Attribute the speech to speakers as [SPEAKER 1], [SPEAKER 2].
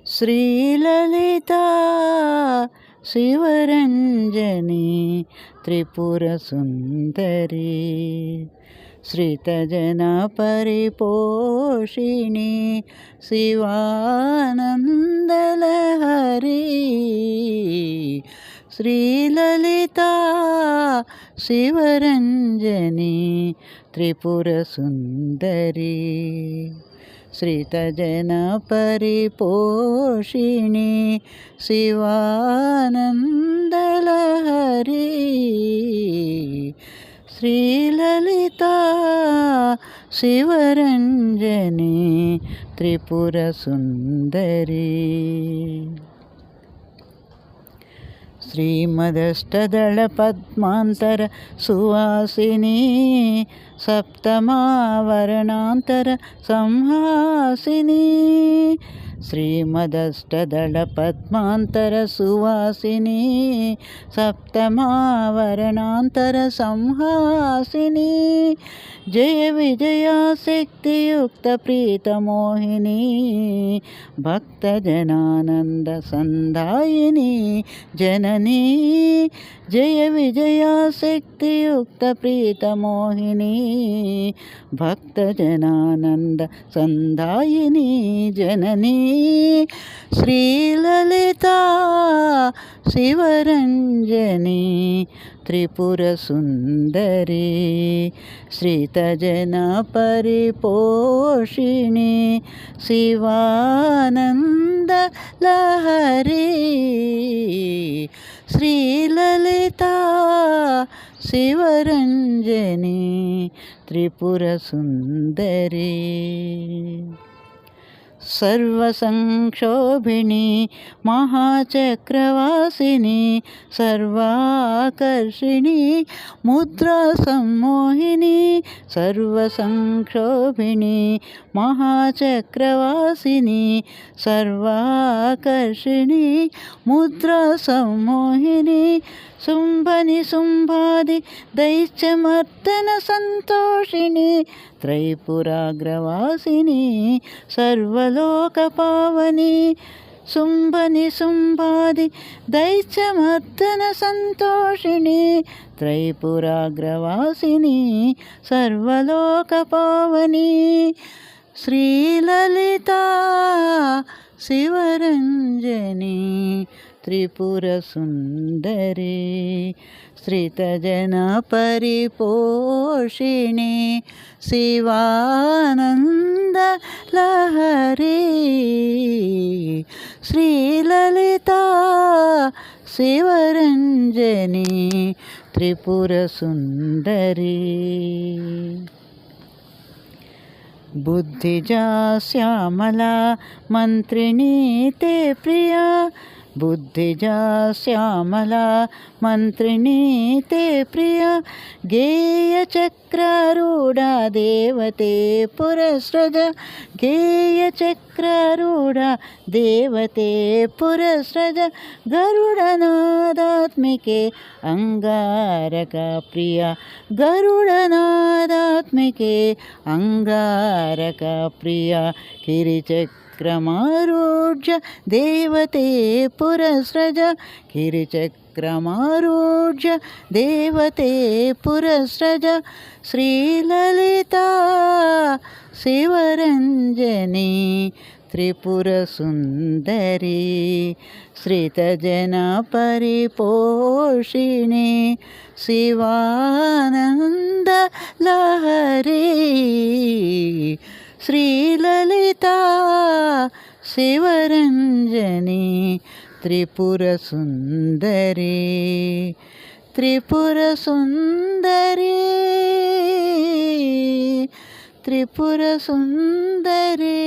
[SPEAKER 1] శ్రీలలితా శివరంజని త్రిపుర సుందరి శ్రితజన పరిపోషిణి శివానందలహరి శ్రీలలితా శివరంజని త్రిపుర సుందరి శ్రితజన పరిపోషిణి శివానందలహరి శ్రీలలితా శివరంజని త్రిపుర సుందరి శ్రీమదష్టదళ పద్మాంతర సువాసిని సప్తమావరణాంతర సంహాసిని శ్రీమదష్టదళ పద్మాంతర సువాసిని సప్తమావరణాంతర సంహాసిని జయ విజయా శక్తియుక్త ప్రీతమోహిని భక్తజనానంద సందాయిని జననీ జయ విజయా శక్తియుక్త ప్రీతమోహిని భక్తజనానంద సందాయిని జననీ శ్రీలలితా శివరంజని త్రిపుర సుందరి శ్రితజన పరిపోషిణి శివానంద లహరి శ్రీలలితా శివరంజని త్రిపుర సుందరి సర్వసంక్షోభిణి మహాచక్రవాసిని సర్వాకర్షిణి ముద్రా సమ్మోహిని సర్వసంక్షోభిణి మహాచక్రవాసిని సర్వాకర్షిణి ముద్రా సమ్మోహిని శుంభని శుంభాది దైత్యమర్దన సంతోషిణి త్రైపురాగ్రవాసిని సర్వలోకపావని శుంభని శుంభాది దైత్యమర్దన సంతోషిణి త్రైపురాగ్రవాసిని సర్వలోకపావని శ్రీలలితా శివరంజని త్రిపుర సుందరి శ్రితజన పరిపోషిణి శివానంద లహరి శ్రీలలితా శివరంజని త్రిపుర సుందరి బుద్ధిజా శ్యామలా మంత్రిణీ తే ప్రియా బుద్ధిజా శ్యామలా మంత్రిణీ తే ప్రియ గేయచక్రారూఢా దేవతే పురస్రజ గేయచక్రారూఢా దేవతే పురస్రజ గరుడనాదాత్మికే అంగారక ప్రియ గరుడనాదాత్మికే అంగారక ప్రియ కిరిచక్రమారూఢ్య దేవతే పురస్రజ కిరిచక్రమారూఢ్య దేవతే పురస్రజ శ్రీలలితా శివరంజని త్రిపుర సుందరి శ్రితజన పరిపోషిణి శివానంద లహరి శ్రీలలితా శివరంజని త్రిపుర సుందరి త్రిపుర సుందరి త్రిపుర సుందరి.